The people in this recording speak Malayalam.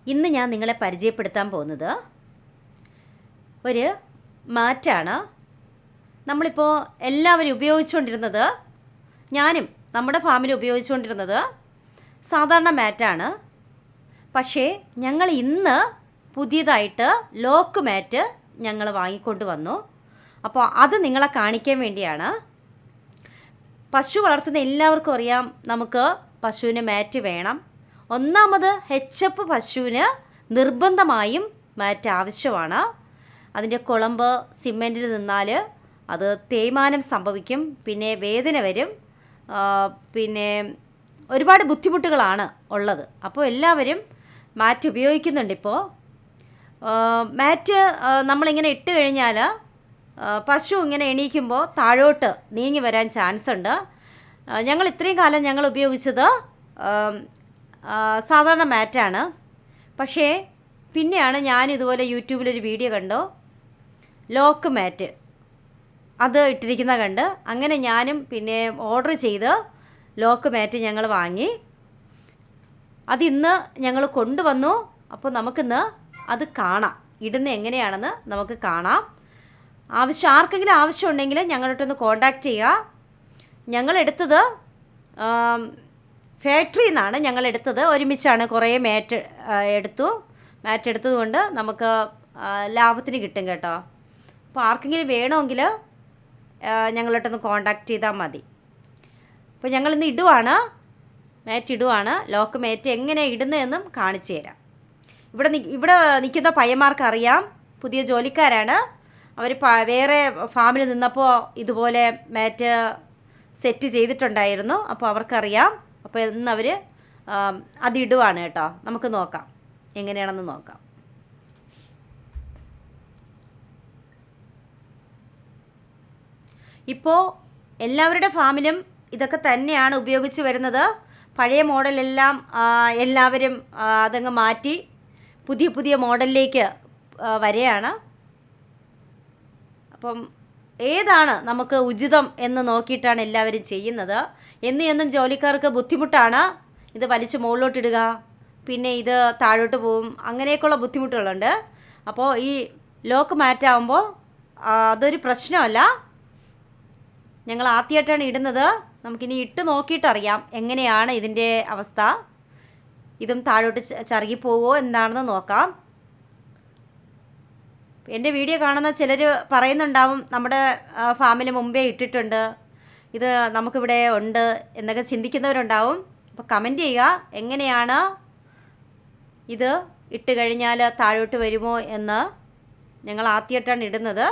ഇന്ന് ഞാൻ നിങ്ങളെ പരിചയപ്പെടുത്താൻ പോകുന്നത് ഒരു മാറ്റാണ്. നമ്മളിപ്പോൾ എല്ലാവരും ഉപയോഗിച്ചുകൊണ്ടിരുന്നത്, ഞാനും നമ്മുടെ ഫാമിൽ ഉപയോഗിച്ചുകൊണ്ടിരുന്നത് സാധാരണ മാറ്റാണ്. പക്ഷേ ഞങ്ങൾ ഇന്ന് പുതിയതായിട്ട് ലോക്ക് മാറ്റ് ഞങ്ങൾ വാങ്ങിക്കൊണ്ട് വന്നു. അപ്പോൾ അത് നിങ്ങളെ കാണിക്കാൻ വേണ്ടിയാണ്. പശു വളർത്തുന്ന എല്ലാവർക്കും അറിയാം, നമുക്ക് പശുവിന് മാറ്റ് വേണം. ഒന്നാമത് എച്ച് പശുവിന് നിർബന്ധമായും മാറ്റ് ആവശ്യമാണ്. അതിൻ്റെ കുളമ്പ് സിമെൻറ്റിൽ നിന്നാൽ അത് തേയ്മാനം സംഭവിക്കും, പിന്നെ വേദന വരും, പിന്നെ ഒരുപാട് ബുദ്ധിമുട്ടുകളാണ് ഉള്ളത്. അപ്പോൾ എല്ലാവരും മാറ്റ് ഉപയോഗിക്കുന്നുണ്ട്. ഇപ്പോൾ മാറ്റ് നമ്മളിങ്ങനെ ഇട്ട് കഴിഞ്ഞാൽ പശു ഇങ്ങനെ എണീക്കുമ്പോൾ താഴോട്ട് നീങ്ങി വരാൻ ചാൻസ് ഉണ്ട്. ഞങ്ങൾ ഇത്രയും കാലം ഞങ്ങൾ ഉപയോഗിച്ചത് സാധാരണ മാറ്റാണ്. പക്ഷേ പിന്നെയാണ് ഞാനിതുപോലെ യൂട്യൂബിലൊരു വീഡിയോ കണ്ടു, ലോക്ക് മാറ്റ് അത് ഇട്ടിരിക്കുന്ന കണ്ട് അങ്ങനെ ഞാനും പിന്നെ ഓർഡർ ചെയ്ത് ലോക്ക് മാറ്റ് ഞങ്ങൾ വാങ്ങി. അതിന്ന് ഞങ്ങൾ കൊണ്ടുവന്നു. അപ്പോൾ നമുക്കിന്ന് അത് കാണാം, ഇടുന്ന എങ്ങനെയാണെന്ന് നമുക്ക് കാണാം. ആർക്കെങ്കിലും ആവശ്യമുണ്ടെങ്കിൽ ഞങ്ങളോട്ടൊന്ന് കോണ്ടാക്റ്റ് ചെയ്യുക. ഞങ്ങളെടുത്തത് ഫാക്ടറിയിൽ നിന്നാണ് ഞങ്ങളെടുത്തത്. ഒരുമിച്ചാണ് കുറേ മാറ്റ് എടുത്തത് കൊണ്ട് നമുക്ക് ലാഭത്തിന് കിട്ടും കേട്ടോ. അപ്പോൾ ആർക്കെങ്കിലും വേണമെങ്കിൽ ഞങ്ങളോട്ടൊന്ന് കോണ്ടാക്റ്റ് ചെയ്താൽ മതി. അപ്പോൾ ഞങ്ങളിന്ന് മാറ്റ് ഇടുവാണ്. ലോക്ക് മാറ്റ് എങ്ങനെ ഇടുന്നതെന്നും കാണിച്ചു തരാം. ഇവിടെ നിൽക്കുന്ന പയ്യന്മാർക്ക് അറിയാം, പുതിയ ജോലിക്കാരാണ് അവർ. വേറെ ഫാമിൽ നിന്നപ്പോൾ ഇതുപോലെ മാറ്റ് സെറ്റ് ചെയ്തിട്ടുണ്ടായിരുന്നു. അപ്പോൾ അവർക്കറിയാം. അപ്പോൾ ഇന്ന് അവർ അതിടുവാണ് കേട്ടോ. നമുക്ക് നോക്കാം എങ്ങനെയാണെന്ന് നോക്കാം. ഇപ്പോൾ എല്ലാവരുടെ ഫാമിലും ഇതൊക്കെ തന്നെയാണ് ഉപയോഗിച്ച് വരുന്നത്. പഴയ മോഡലെല്ലാം എല്ലാവരും അതങ്ങ് മാറ്റി പുതിയ പുതിയ മോഡലിലേക്ക് വരികയാണ്. അപ്പം ഏതാണ് നമുക്ക് ഉചിതം എന്ന് നോക്കിയിട്ടാണ് എല്ലാവരും ചെയ്യുന്നത്. എന്നും ജോലിക്കാർക്ക് ബുദ്ധിമുട്ടാണ് ഇത് വലിച്ച് മുകളിലോട്ടിടുക, പിന്നെ ഇത് താഴോട്ട് പോവും, അങ്ങനെയൊക്കെയുള്ള ബുദ്ധിമുട്ടുകളുണ്ട്. അപ്പോൾ ഈ ലോക്ക് മാറ്റാകുമ്പോൾ അതൊരു പ്രശ്നമല്ല. ഞങ്ങൾ ആദ്യമായിട്ടാണ് ഇടുന്നത്. നമുക്കിനി ഇട്ട് നോക്കിയിട്ടറിയാം എങ്ങനെയാണ് ഇതിൻ്റെ അവസ്ഥ. ഇതും താഴോട്ട് ചറുകിപ്പോവോ എന്താണെന്ന് നോക്കാം. എൻ്റെ വീഡിയോ കാണുന്ന ചിലർ പറയുന്നുണ്ടാവും, നമ്മുടെ ഫാമിൽ മുമ്പേ ഇട്ടിട്ടുണ്ട്, ഇത് നമുക്കിവിടെ ഉണ്ട് എന്നൊക്കെ ചിന്തിക്കുന്നവരുണ്ടാവും. അപ്പോൾ കമൻറ്റ് ചെയ്യുക, എങ്ങനെയാണ് ഇത് ഇട്ട് കഴിഞ്ഞാൽ താഴോട്ട് വരുമോ എന്ന്. ഞങ്ങൾ ആദ്യമായിട്ടാണ് ഇടുന്നത്.